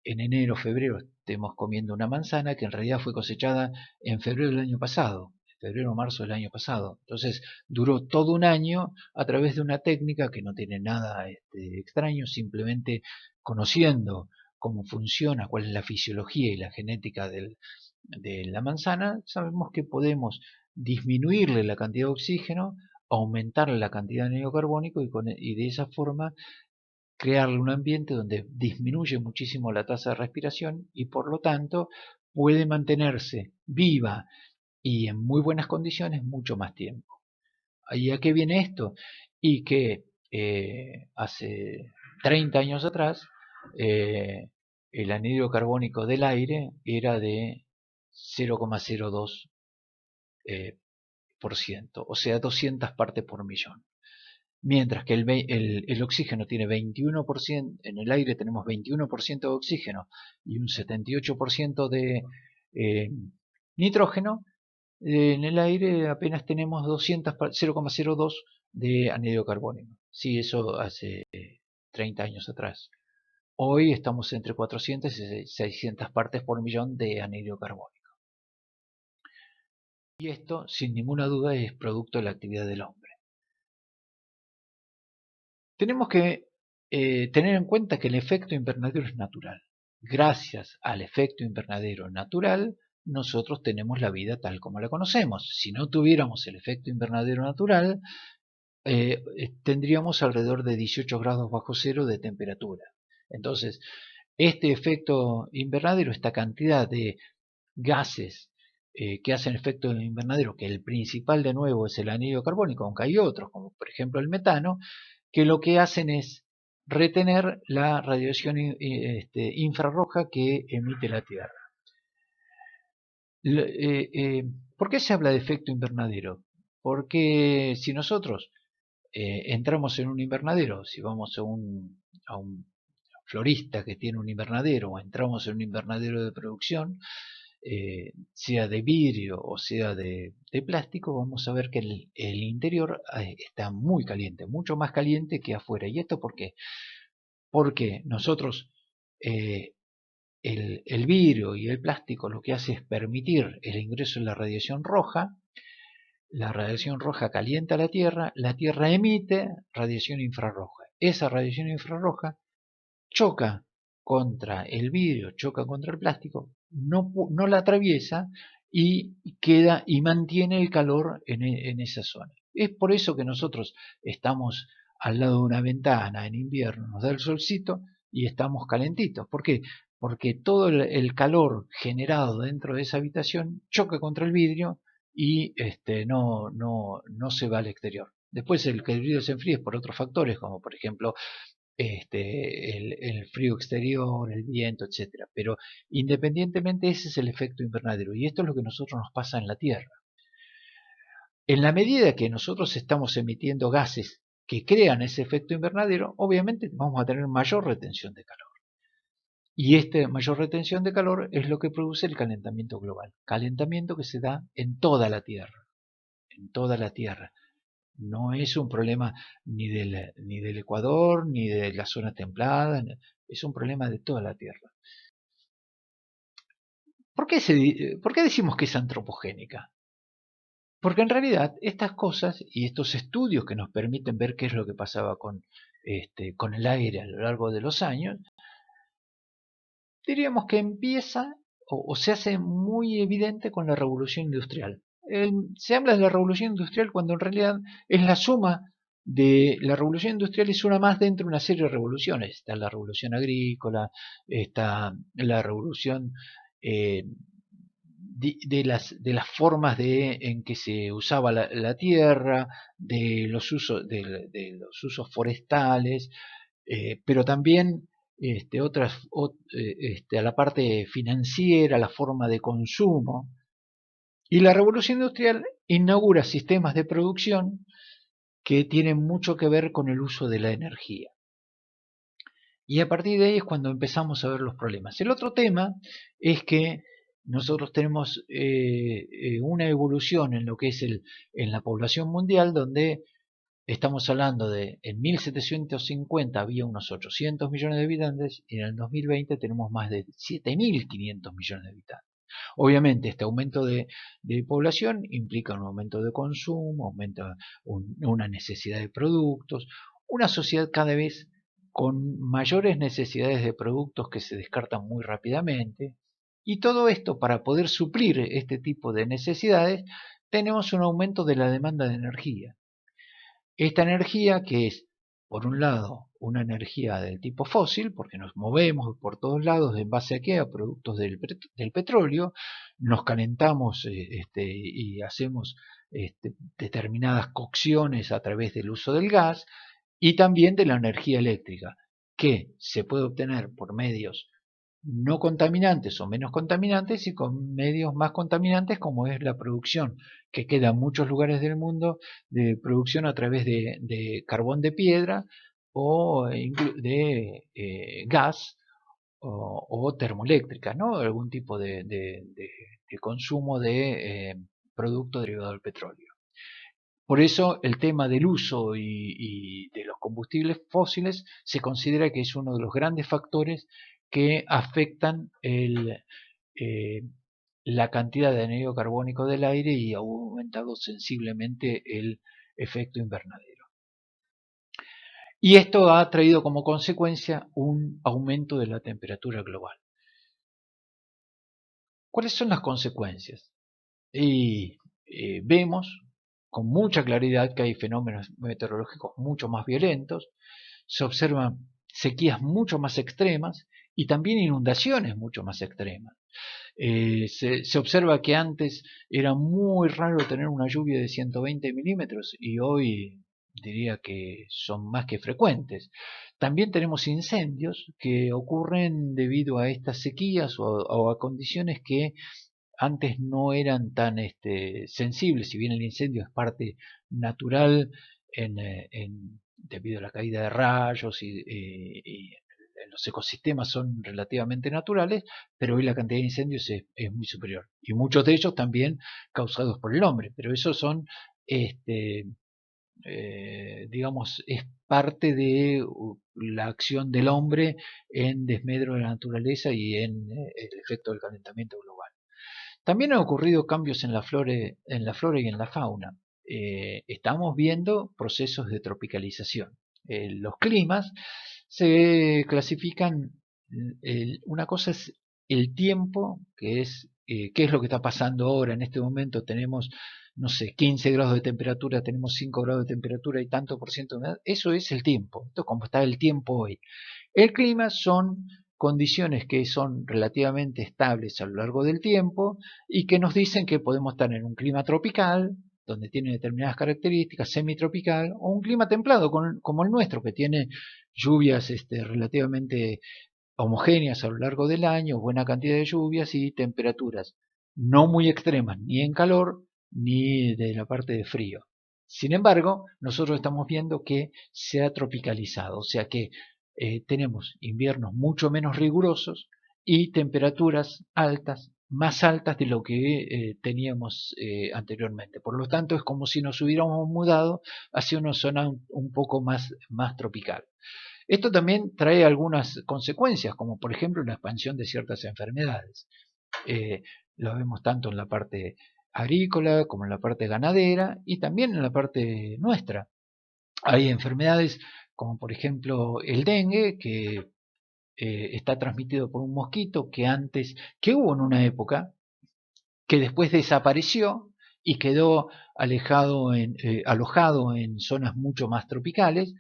en enero o febrero estemos comiendo una manzana que en realidad fue cosechada en febrero del año pasado, febrero o marzo del año pasado. Entonces duró todo un año a través de una técnica que no tiene nada extraño, simplemente conociendo cómo funciona, cuál es la fisiología y la genética de la manzana, sabemos que podemos disminuirle la cantidad de oxígeno, aumentarle la cantidad de anhídrido carbónico y de esa forma crearle un ambiente donde disminuye muchísimo la tasa de respiración y por lo tanto puede mantenerse viva y en muy buenas condiciones mucho más tiempo. ¿Y a qué viene esto? Y que hace 30 años atrás eh, el anhídrido carbónico del aire era de 0,02%, o sea, 200 partes por millón. Mientras que el oxígeno tiene 21%, en el aire tenemos 21% de oxígeno y un 78% de eh, nitrógeno, en el aire apenas tenemos 0,02 de anhídrido carbónico. Sí, eso hace 30 años atrás. Hoy estamos entre 400 y 600 partes por millón de anhídrido carbónico. Y esto, sin ninguna duda, es producto de la actividad del hombre. Tenemos que tener en cuenta que el efecto invernadero es natural. Gracias al efecto invernadero natural, nosotros tenemos la vida tal como la conocemos. Si no tuviéramos el efecto invernadero natural, tendríamos alrededor de 18 grados bajo cero de temperatura. Entonces, este efecto invernadero, esta cantidad de gases que hacen efecto invernadero, que el principal de nuevo es el anhídrido carbónico, aunque hay otros, como por ejemplo el metano, que lo que hacen es retener la radiación infrarroja que emite la Tierra. ¿Por qué se habla de efecto invernadero? Porque si nosotros entramos en un invernadero, si vamos a un florista que tiene un invernadero o entramos en un invernadero de producción, sea de vidrio o sea de plástico, vamos a ver que el interior está muy caliente, mucho más caliente que afuera. ¿Y esto por qué? Porque nosotros, el vidrio y el plástico lo que hace es permitir el ingreso de la radiación roja calienta la Tierra emite radiación infrarroja. Esa radiación infrarroja choca contra el vidrio, choca contra el plástico, no la atraviesa y queda y mantiene el calor en esa zona. Es por eso que nosotros estamos al lado de una ventana en invierno, nos da el solcito y estamos calentitos. ¿Por qué? Porque todo el calor generado dentro de esa habitación choca contra el vidrio y no se va al exterior. Después el que el vidrio se enfríe es por otros factores, como por ejemplo el frío exterior, el viento, etcétera. Pero independientemente ese es el efecto invernadero y esto es lo que a nosotros nos pasa en la Tierra. En la medida que nosotros estamos emitiendo gases que crean ese efecto invernadero, obviamente vamos a tener mayor retención de calor. Y esta mayor retención de calor es lo que produce el calentamiento global. Calentamiento que se da en toda la Tierra. En toda la Tierra. No es un problema ni del Ecuador, ni de la zona templada. Es un problema de toda la Tierra. ¿Por qué decimos que es antropogénica? Porque en realidad estas cosas y estos estudios que nos permiten ver qué es lo que pasaba con el aire a lo largo de los años, diríamos que empieza o se hace muy evidente con la revolución industrial. Se habla de la revolución industrial cuando en realidad es la suma de la revolución industrial, es una más dentro de una serie de revoluciones. Está la revolución agrícola, está la revolución eh, de las formas en que se usaba la tierra, de los usos forestales, pero también a la parte financiera, la forma de consumo. Y la revolución industrial inaugura sistemas de producción que tienen mucho que ver con el uso de la energía. Y a partir de ahí es cuando empezamos a ver los problemas. El otro tema es que nosotros tenemos una evolución en lo que es en la población mundial, donde estamos hablando de, en 1750 había unos 800 millones de habitantes y en el 2020 tenemos más de 7.500 millones de habitantes. Obviamente este aumento de población implica un aumento de consumo, aumenta una necesidad de productos, una sociedad cada vez con mayores necesidades de productos que se descartan muy rápidamente, y todo esto para poder suplir este tipo de necesidades tenemos un aumento de la demanda de energía. Esta energía que es, por un lado, una energía del tipo fósil, porque nos movemos por todos lados en base a qué, a productos del petróleo, nos calentamos y hacemos determinadas cocciones a través del uso del gas, y también de la energía eléctrica, que se puede obtener por medios no contaminantes o menos contaminantes y con medios más contaminantes, como es la producción que queda en muchos lugares del mundo de producción a través de carbón de piedra o de gas o termoeléctrica, ¿no? Algún tipo de consumo de producto derivado del petróleo. Por eso el tema del uso y de los combustibles fósiles se considera que es uno de los grandes factores que afectan la cantidad de anhídrido carbónico del aire y ha aumentado sensiblemente el efecto invernadero. Y esto ha traído como consecuencia un aumento de la temperatura global. ¿Cuáles son las consecuencias? Y vemos con mucha claridad que hay fenómenos meteorológicos mucho más violentos, se observan sequías mucho más extremas y también inundaciones mucho más extremas. Se observa que antes era muy raro tener una lluvia de 120 milímetros y hoy diría que son más que frecuentes. También tenemos incendios que ocurren debido a estas sequías o a condiciones que antes no eran tan sensibles, si bien el incendio es parte natural debido a la caída de rayos y los ecosistemas son relativamente naturales, pero hoy la cantidad de incendios es muy superior. Y muchos de ellos también causados por el hombre, pero esos son, digamos, es parte de la acción del hombre en desmedro de la naturaleza y en el efecto del calentamiento global. También han ocurrido cambios en la flora y en la fauna. Estamos viendo procesos de tropicalización. Los climas se clasifican, una cosa es el tiempo, que es qué es lo que está pasando ahora. En este momento tenemos, no sé, 15 grados de temperatura, tenemos 5 grados de temperatura y tanto por ciento de humedad. Eso es el tiempo. Esto es como está el tiempo hoy. El clima son condiciones que son relativamente estables a lo largo del tiempo y que nos dicen que podemos estar en un clima tropical, donde tiene determinadas características, semitropical, o un clima templado como el nuestro, que tiene lluvias relativamente homogéneas a lo largo del año, buena cantidad de lluvias y temperaturas no muy extremas, ni en calor ni de la parte de frío. Sin embargo, nosotros estamos viendo que se ha tropicalizado, o sea que tenemos inviernos mucho menos rigurosos y temperaturas altas, más altas de lo que teníamos anteriormente. Por lo tanto, es como si nos hubiéramos mudado hacia una zona un poco más tropical. Esto también trae algunas consecuencias, como por ejemplo la expansión de ciertas enfermedades. Lo vemos tanto en la parte agrícola como en la parte ganadera y también en la parte nuestra. Hay enfermedades como por ejemplo el dengue, que está transmitido por un mosquito que hubo en una época, que después desapareció y quedó alojado en zonas mucho más tropicales,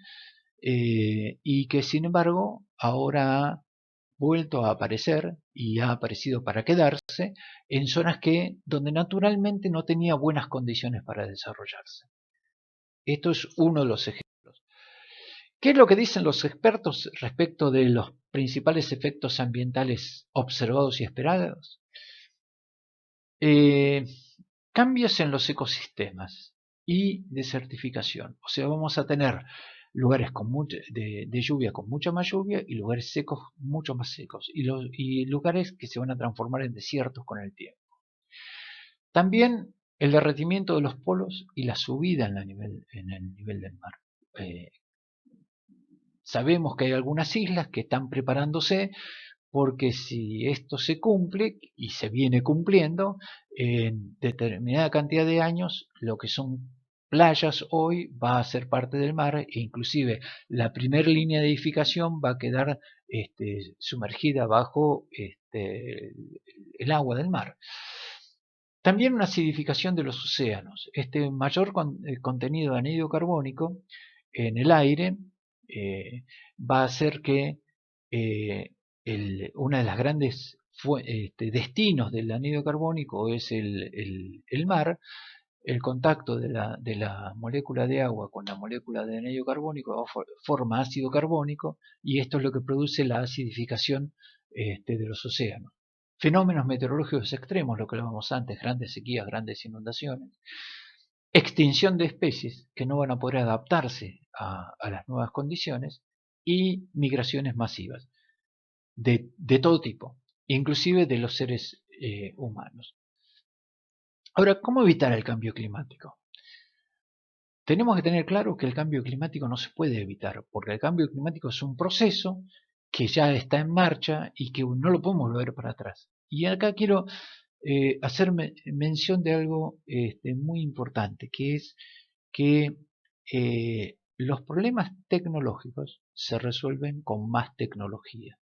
y que sin embargo ahora ha vuelto a aparecer y ha aparecido para quedarse en zonas donde naturalmente no tenía buenas condiciones para desarrollarse. Esto es uno de los ejemplos. ¿Qué es lo que dicen los expertos respecto de los principales efectos ambientales observados y esperados? Cambios en los ecosistemas y desertificación. O sea, vamos a tener lugares de lluvia con mucha más lluvia y lugares secos mucho más secos y lugares que se van a transformar en desiertos con el tiempo. También el derretimiento de los polos y la subida en el nivel del mar. Sabemos que hay algunas islas que están preparándose porque si esto se cumple y se viene cumpliendo, en determinada cantidad de años, lo que son playas hoy va a ser parte del mar e inclusive la primera línea de edificación va a quedar sumergida bajo el agua del mar. También una acidificación de los océanos. Este mayor contenido de anhídrido carbónico en el aire va a hacer que una de las grandes destinos del anhídrido carbónico es el mar. El contacto de la molécula de agua con la molécula de anhídrido carbónico forma ácido carbónico y esto es lo que produce la acidificación de los océanos. Fenómenos meteorológicos extremos, lo que hablábamos antes, grandes sequías, grandes inundaciones, extinción de especies que no van a poder adaptarse a las nuevas condiciones y migraciones masivas de todo tipo, inclusive de los seres humanos. Ahora, ¿cómo evitar el cambio climático? Tenemos que tener claro que el cambio climático no se puede evitar, porque el cambio climático es un proceso que ya está en marcha y que no lo podemos volver para atrás. Y acá quiero hacer mención de algo muy importante, que es que los problemas tecnológicos se resuelven con más tecnología,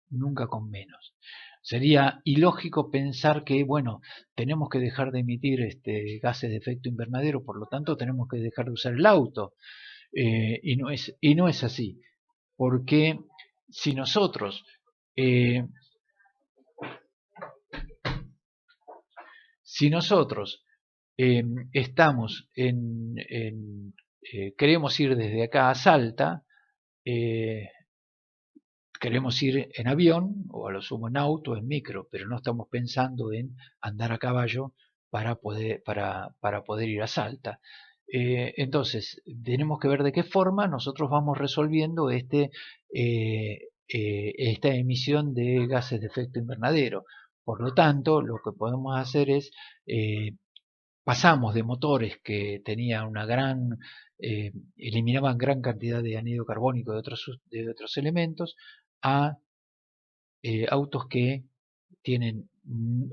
nunca con menos. Sería ilógico pensar que, bueno, tenemos que dejar de emitir gases de efecto invernadero, por lo tanto tenemos que dejar de usar el auto. Y no es así, porque si nosotros eh, estamos queremos ir desde acá a Salta, queremos ir en avión o a lo sumo en auto o en micro, pero no estamos pensando en andar a caballo para poder ir a Salta. Entonces, tenemos que ver de qué forma nosotros vamos resolviendo esta emisión de gases de efecto invernadero. Por lo tanto, lo que podemos hacer es pasamos de motores que tenían eliminaban gran cantidad de anhídrido carbónico de otros elementos a autos que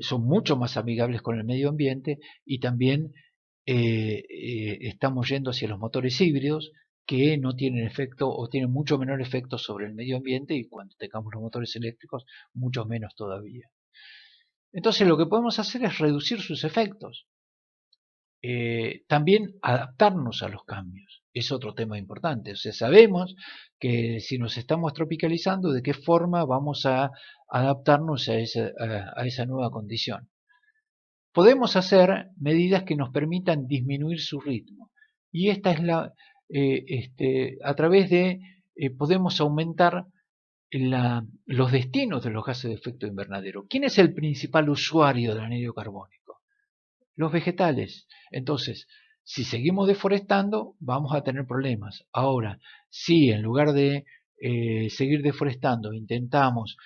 son mucho más amigables con el medio ambiente y también estamos yendo hacia los motores híbridos que no tienen efecto o tienen mucho menor efecto sobre el medio ambiente y cuando tengamos los motores eléctricos mucho menos todavía. Entonces lo que podemos hacer es reducir sus efectos. También adaptarnos a los cambios es otro tema importante. O sea, sabemos que si nos estamos tropicalizando, de qué forma vamos a adaptarnos a esa nueva condición. Podemos hacer medidas que nos permitan disminuir su ritmo. Y esta es a través de, podemos aumentar los destinos de los gases de efecto invernadero. ¿Quién es el principal usuario del anhídrido carbónico? Los vegetales. Entonces, si seguimos deforestando, vamos a tener problemas. Ahora, si en lugar de seguir deforestando, intentamos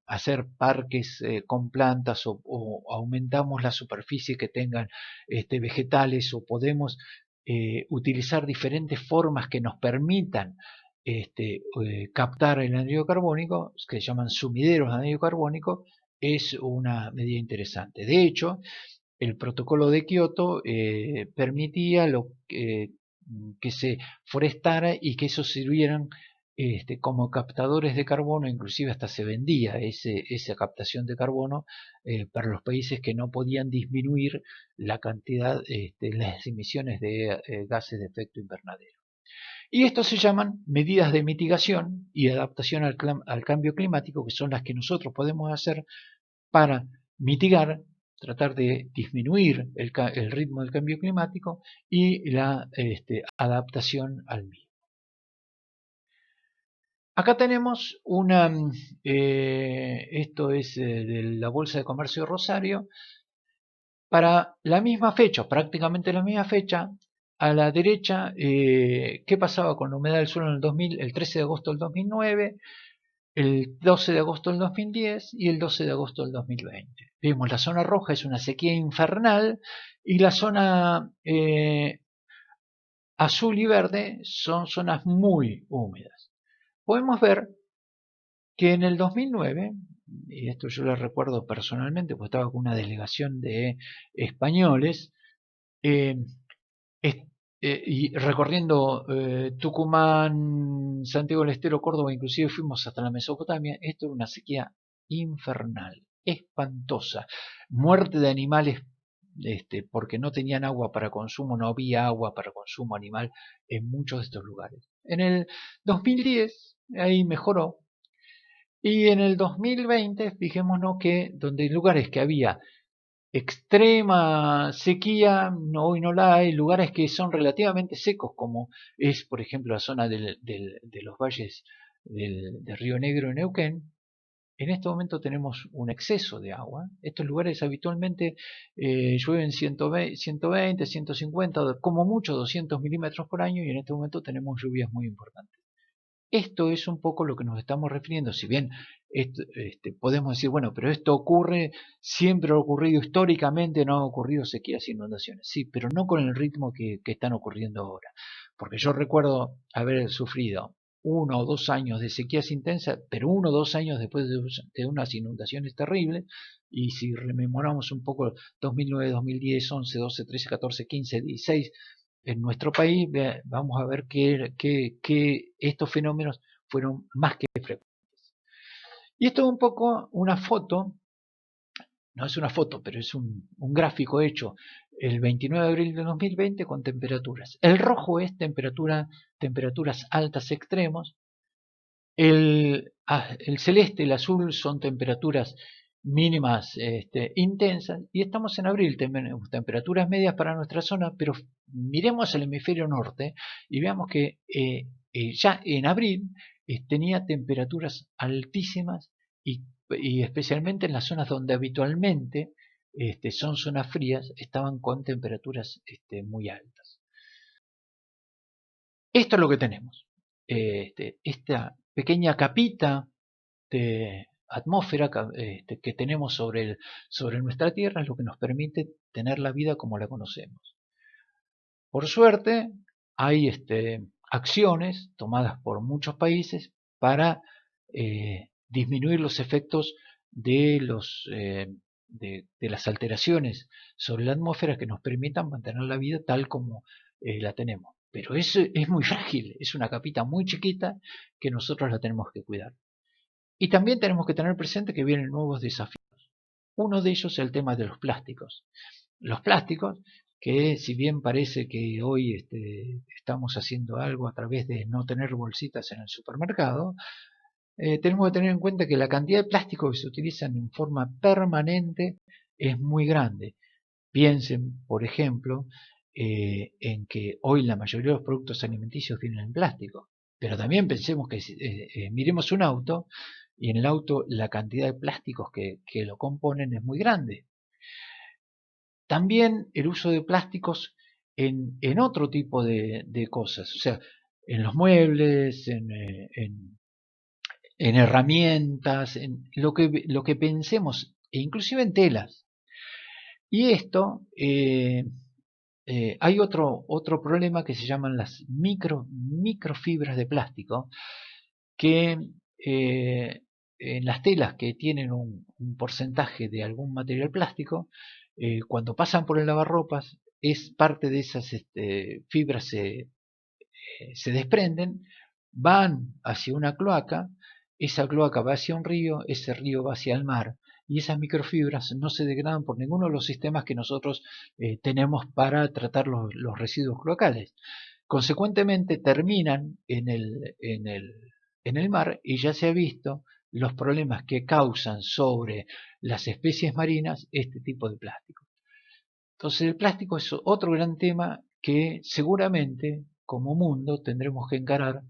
hacer parques con plantas o aumentamos la superficie que tengan vegetales o podemos utilizar diferentes formas que nos permitan captar el anhídrido carbónico, que se llaman sumideros de anhídrido carbónico, es una medida interesante. De hecho, el protocolo de Kioto permitía que se forestara y que esos sirvieran como captadores de carbono, inclusive hasta se vendía esa captación de carbono para los países que no podían disminuir la cantidad, las emisiones de gases de efecto invernadero. Y esto se llaman medidas de mitigación y adaptación al cambio climático, que son las que nosotros podemos hacer para mitigar, tratar de disminuir el ritmo del cambio climático y la adaptación al mismo. Acá tenemos esto es de la Bolsa de Comercio de Rosario, para la misma fecha, prácticamente la misma fecha. A la derecha, ¿qué pasaba con la humedad del suelo en el 13 de agosto del 2009, el 12 de agosto del 2010 y el 12 de agosto del 2020? Vemos, la zona roja es una sequía infernal y la zona azul y verde son zonas muy húmedas. Podemos ver que en el 2009, y esto yo lo recuerdo personalmente, porque estaba con una delegación de españoles, y recorriendo Tucumán, Santiago del Estero, Córdoba, inclusive fuimos hasta la Mesopotamia. Esto era una sequía infernal, espantosa, muerte de animales porque no tenían agua para consumo, no había agua para consumo animal en muchos de estos lugares. En el 2010 ahí mejoró, y en el 2020 fijémonos que donde en lugares que había extrema sequía, hoy no la hay, lugares que son relativamente secos, como es por ejemplo la zona de los valles de Río Negro y Neuquén. En este momento tenemos un exceso de agua. Estos lugares habitualmente llueven 120, 150, como mucho 200 milímetros por año, y en este momento tenemos lluvias muy importantes. Esto es un poco lo que nos estamos refiriendo. Si bien podemos decir, bueno, pero esto ocurre, siempre ha ocurrido históricamente, no ha ocurrido sequías e inundaciones. Sí, pero no con el ritmo que están ocurriendo ahora. Porque yo recuerdo haber sufrido 1 o 2 años de sequías intensas, pero 1 o 2 años después de unas inundaciones terribles. Y si rememoramos un poco 2009, 2010, 11, 12, 13, 14, 15, 16, en nuestro país, vamos a ver que estos fenómenos fueron más que frecuentes. Y esto es un poco una foto, no es una foto, pero es un gráfico hecho el 29 de abril de 2020 con temperaturas. El rojo es temperaturas altas extremos, el celeste, el azul son temperaturas mínimas intensas, y estamos en abril, tenemos temperaturas medias para nuestra zona, pero miremos el hemisferio norte y veamos que ya en abril tenía temperaturas altísimas y especialmente en las zonas donde habitualmente son zonas frías, estaban con temperaturas muy altas. Esto es lo que tenemos. Esta pequeña capita de atmósfera que tenemos sobre nuestra Tierra es lo que nos permite tener la vida como la conocemos. Por suerte, hay acciones tomadas por muchos países para disminuir los efectos de las alteraciones sobre la atmósfera que nos permitan mantener la vida tal como la tenemos. Pero es muy frágil, es una capita muy chiquita que nosotros la tenemos que cuidar. Y también tenemos que tener presente que vienen nuevos desafíos. Uno de ellos es el tema de los plásticos. Los plásticos, que si bien parece que hoy estamos haciendo algo a través de no tener bolsitas en el supermercado, tenemos que tener en cuenta que la cantidad de plásticos que se utilizan en forma permanente es muy grande. Piensen, por ejemplo, en que hoy la mayoría de los productos alimenticios vienen en plástico. Pero también pensemos que miremos un auto y en el auto la cantidad de plásticos que lo componen es muy grande. También el uso de plásticos en otro tipo de cosas. O sea, en los muebles, en herramientas, en lo que pensemos, e inclusive en telas. Y esto, hay otro problema que se llaman las microfibras de plástico, que en las telas que tienen un porcentaje de algún material plástico, cuando pasan por el lavarropas, es parte de esas fibras se desprenden, van hacia una cloaca, esa cloaca va hacia un río, ese río va hacia el mar, y esas microfibras no se degradan por ninguno de los sistemas que nosotros tenemos para tratar los residuos cloacales. Consecuentemente terminan en el mar, y ya se ha visto los problemas que causan sobre las especies marinas este tipo de plástico. Entonces el plástico es otro gran tema que seguramente como mundo tendremos que encarar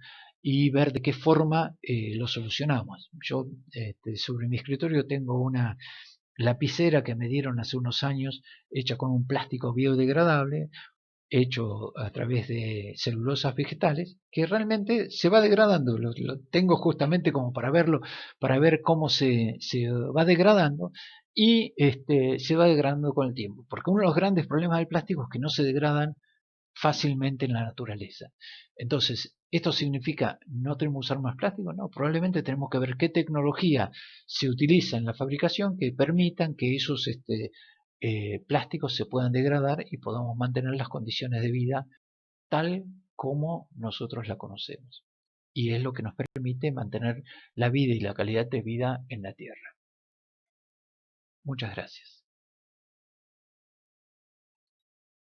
y ver de qué forma lo solucionamos. Yo sobre mi escritorio tengo una lapicera que me dieron hace unos años hecha con un plástico biodegradable, hecho a través de celulosas vegetales, que realmente se va degradando. Lo tengo justamente como para verlo, para ver cómo se va degradando, y se va degradando con el tiempo. Porque uno de los grandes problemas del plástico es que no se degradan fácilmente en la naturaleza. Entonces, ¿esto significa no tenemos que usar más plástico? No, probablemente tenemos que ver qué tecnología se utiliza en la fabricación que permitan que esos plásticos se puedan degradar y podamos mantener las condiciones de vida tal como nosotros la conocemos. Y es lo que nos permite mantener la vida y la calidad de vida en la Tierra. Muchas gracias.